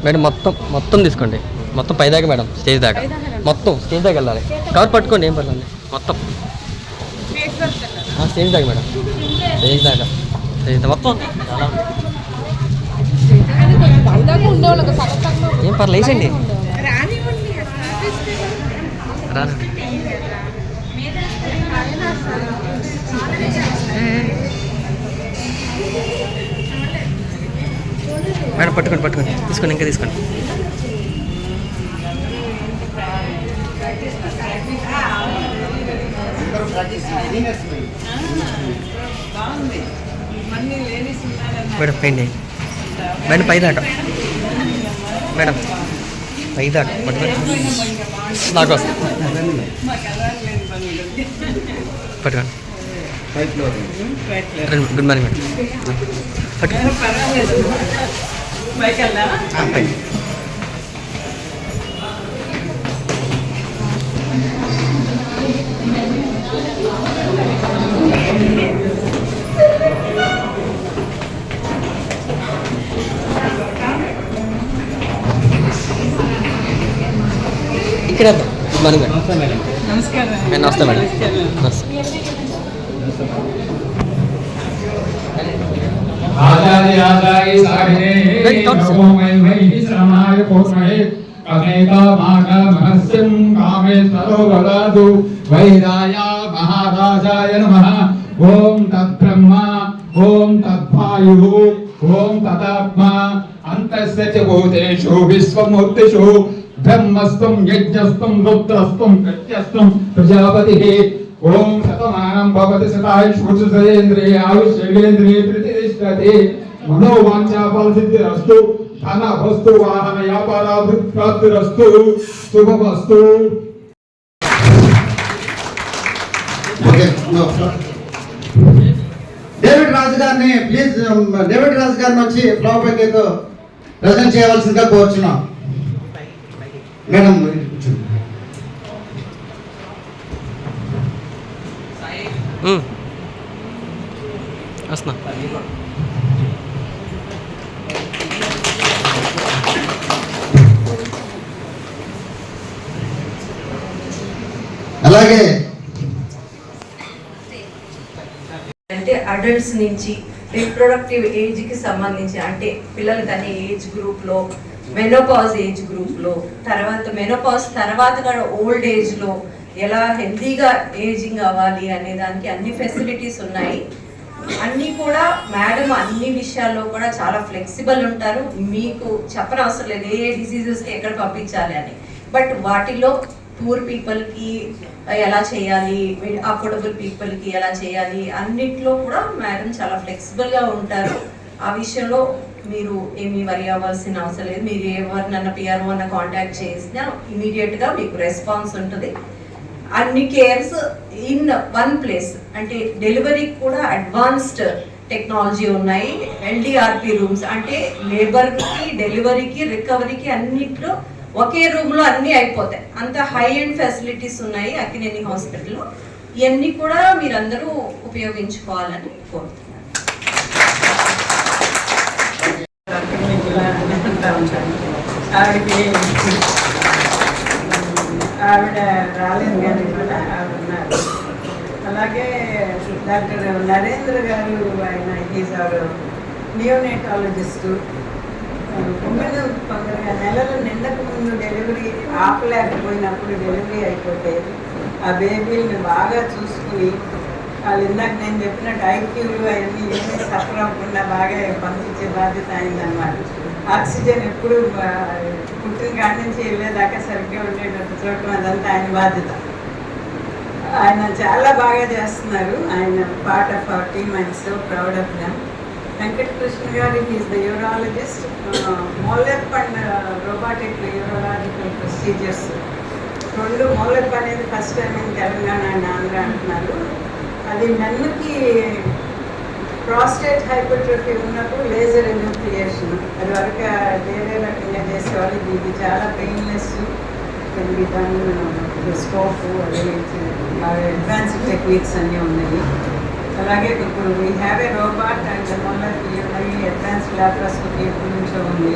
Madam మొత్తం మొత్తం తీసుకోండి, మొత్తం పైదాకా మేడం, స్టేజ్ దాకా మొత్తం స్టేజ్ దాకా వెళ్ళాలి. కవర్ పట్టుకోండి, ఏం పర్లేదు మొత్తం స్టేజ్ దాకా మేడం, స్టేజ్ దాకా మొత్తం ఏం పర్లేదు వేసండి. రాను మేడం, పట్టుకోండి తీసుకోండి, ఇంకా తీసుకోండి. మేడం పెయింట్ మేడం పైదాకా మేడం, పైదాకా పట్టుకోండి, నాకు వస్తుంది పట్టుకోండి. గుడ్ మార్నింగ్ మేడం, పట్టుకోండి. ఇక్కడ గుడ్ మార్నింగ్ మేడం. నమస్కారం. నమస్తే మేడం. నమస్తే. ఆచార్యాదాయి సాహినే నమోమై శ్రమాయ పూర్ణే కనేకా మాగా మహస్యం కామేశ్వరో వదాదు వైరాయ మహారాజాయ నమః. ఓం తద్బ్రహ్మ ఓం తద్వాయు ఓం తదాత్మా అంతస్య చ భూతేషు విశ్వమూర్తిషు బ్రహ్మస్త్వం యజ్ఞస్త్వం రుద్రస్త్వం ప్రత్యస్త్వం ప్రజాపతిః. ఓం శతమానం భవతి శతాయుష్యేంద్రియ ఆయుష్యేంద్రియ ప్రతిష్టతి. మనోవాంఛా ఫలసిద్ధిరస్తు. ధన వస్తు వాహన వ్యాపారాభివృద్ధిరస్తు. శుభమస్తు. డేవిడ్ రాజు గారిని ప్లీజ్, డేవిడ్ రాజు గారిని వచ్చి ఫ్లవర్ బొకేతో ప్రజెంట్ చేయవలసిందిగా కోరుచున్నాం. మేడం వస్తున్నా. అలాగే అంటే అడల్ట్స్ నుంచి రీప్రొడక్టివ్ ఏజ్కి సంబంధించి, అంటే పిల్లలు కానీ ఏజ్ గ్రూప్లో, మెనోపాజ్ ఏజ్ గ్రూప్లో, తర్వాత మెనోపాజ్ తర్వాత కూడా ఓల్డ్ ఏజ్లో ఎలా హెల్తీగా ఏజింగ్ అవ్వాలి అనే దానికి అన్ని ఫెసిలిటీస్ ఉన్నాయి. అన్నీ కూడా మేడం అన్ని విషయాల్లో కూడా చాలా ఫ్లెక్సిబుల్ ఉంటారు. మీకు చెప్పనవసరం లేదు ఏ డిసీజెస్కి ఎక్కడ పంపించాలి అని. బట్ వాటిలో పూర్ పీపుల్కి ఎలా చేయాలి, అఫోర్డబుల్ పీపుల్కి ఎలా చేయాలి, అన్నిట్లో కూడా మేడం చాలా ఫ్లెక్సిబుల్గా ఉంటారు. ఆ విషయంలో మీరు ఏమీ వరి అవ్వాల్సిన అవసరం లేదు. మీరు ఎవరినన్నా పిఆర్ఓ అన్న కాంటాక్ట్ చేసినా ఇమీడియట్గా మీకు రెస్పాన్స్ ఉంటుంది. అన్ని కేర్స్ ఇన్ వన్ ప్లేస్. అంటే డెలివరీకి కూడా అడ్వాన్స్డ్ టెక్నాలజీ ఉన్నాయి. ఎల్డిఆర్పి రూమ్స్ అంటే లేబర్కి, డెలివరీకి, రికవరీకి అన్నిట్లో ఒకే రూమ్లో అన్నీ అయిపోతాయి. అంత హై అండ్ ఫెసిలిటీస్ ఉన్నాయి అక్కినేని హాస్పిటల్లో. ఇవన్నీ కూడా మీరందరూ ఉపయోగించుకోవాలని కోరుతున్నాను. ఆవిడ రాలేదు కానీ కూడా ఆవిడ ఉన్నారు. అలాగే డాక్టర్ నరేంద్ర గారు, ఆయన ఈజ్ అవర్ నియోనేటాలజిస్టు. ఉమెన్ కొందరుగా నెలలు నిండకు ముందు డెలివరీ ఆపలేకపోయినప్పుడు డెలివరీ అయిపోతే ఆ బేబీని బాగా చూసుకుని వాళ్ళు ఇందాక నేను చెప్పినట్టు ఐక్యూలు అవన్నీ ఏమీ సఫర్ అవ్వకుండా బాగా పంపించే బాధ్యత అయిందన్నమాట. ఆక్సిజన్ ఎప్పుడు పుట్టిన కాడి నుంచి వెళ్ళేదాకా సరిగ్గా ఉండేటట్టు చూడటం అదంతా ఆయన బాధ్యత. ఆయన చాలా బాగా చేస్తున్నారు. ఆయన part of our team. I'm so proud of them. Venkatakrishna garu is the urologist. MOLEP and robotic urological procedures రెండు. మోలెప్ అనేది first time in Telangana and Andhra అంటున్నారు. అది మెన్కి ప్రాస్టేట్ హైపర్ట్రోఫీ ఉన్నప్పుడు లేజర్ ఎన్యూక్లియేషన్, అది వరకు వేరే రకంగా చేసేవాళ్ళు. ఇది చాలా పెయిన్లెస్, దాని స్కోప్ అదే బాగా అడ్వాన్స్డ్ టెక్నిక్స్ అన్నీ ఉన్నాయి. అలాగే ఇప్పుడు we have a robot and మళ్ళీ అడ్వాన్స్డ్ లాప్రాస్కోపీ ఎప్పటి నుంచో ఉంది.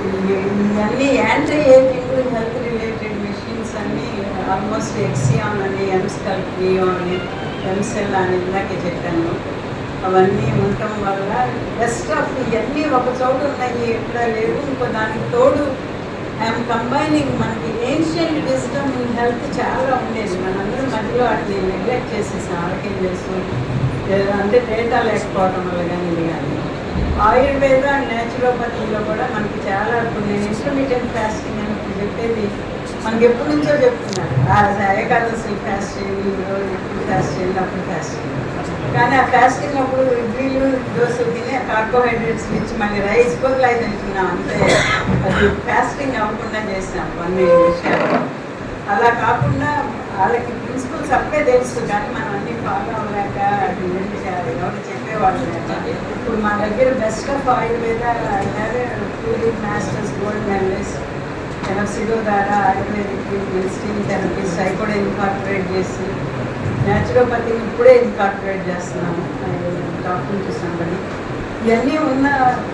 ఇవన్నీ anti ageing health related machines అన్నీ ఆల్మోస్ట్ ఎక్సియాన్ అని ఎంస్కల్పియో అని ఎంసెల్ అని ఇందాకే చెప్పాను. అవన్నీ ఉండటం వల్ల బెస్ట్ ఆఫ్ ఇవన్నీ ఒక చోటు ఉన్నాయి, ఎక్కడ లేవు. ఇంకో దానికి తోడు ఐఎమ్ కంబైనింగ్ మనకి ఏన్షియంట్ విజ్డమ్ ఇన్ హెల్త్ చాలా ఉండేది. మనందరం మధ్యలో వాటిని నెగ్లెక్ట్ చేసేసాం, ఆరోగ్యం చేస్తూ అంటే డేటా లేకపోవడం వల్ల కానీ ఇది కానీ. ఆయుర్వేద నేచురోపతిలో కూడా మనకి చాలా, ఇప్పుడు నేను ఇంటర్మీడియట్ ఫాస్టింగ్ అని చెప్పేది మనకి ఎప్పటి నుంచో చెప్తున్నారు. ఏకాదశి ఫాస్ట్ చేయండి, ఎప్పుడు ఫాస్ట్ చేయండి, అప్పుడు ఫాస్ట్ చేయండి. కానీ ఆ ఫాస్టింగ్ అప్పుడు ఇడ్లీలు దోశలు తిని కార్బోహైడ్రేట్స్ ఇచ్చి మళ్ళీ రైస్ బదులు తింటున్నాం అంతే. అది ఫాస్టింగ్ అవ్వకుండా చేసినాం కొన్ని విషయాలు. అలా కాకుండా వాళ్ళకి ప్రిన్సిపల్స్ అప్పుడే తెలుసు, కానీ మనం అన్నీ ఫాలో అవ్వలేక అది ఎవరు చెప్పేవాళ్ళు లేక. ఇప్పుడు మా దగ్గర best of Ayurveda masters gold medalist ఎనర్సీలో ద్వారా ఆయుర్వేదిక్ స్టీమ్ థెరపీస్ అవి కూడా ఇన్కార్పొరేట్ చేసి న్యాచురోపతిని ఇప్పుడే ఇన్కార్పొరేట్ చేస్తున్నాము. టాకింగ్ టు సంబడి ఇవన్నీ ఉన్న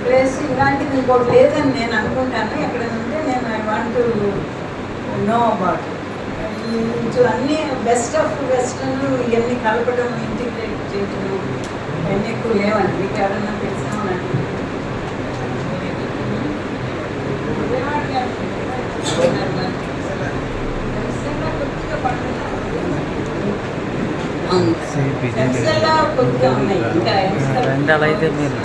ప్లేస్ ఇలాంటిది ఇంకోటి లేదని నేను అనుకుంటాను. ఎక్కడ ఉంటే నేను I want to know about అన్నీ బెస్ట్ ఆఫ్ వెస్టర్న్ ఇవన్నీ కలపడం, ఇంటిగ్రేట్ చేయడం ఇవన్నీ ఎక్కువ లేవండి. మీకు ఎవరన్నా తెలిసిన కొద్దిగా ఉన్నాయి. ఇంకా అయితే మీరు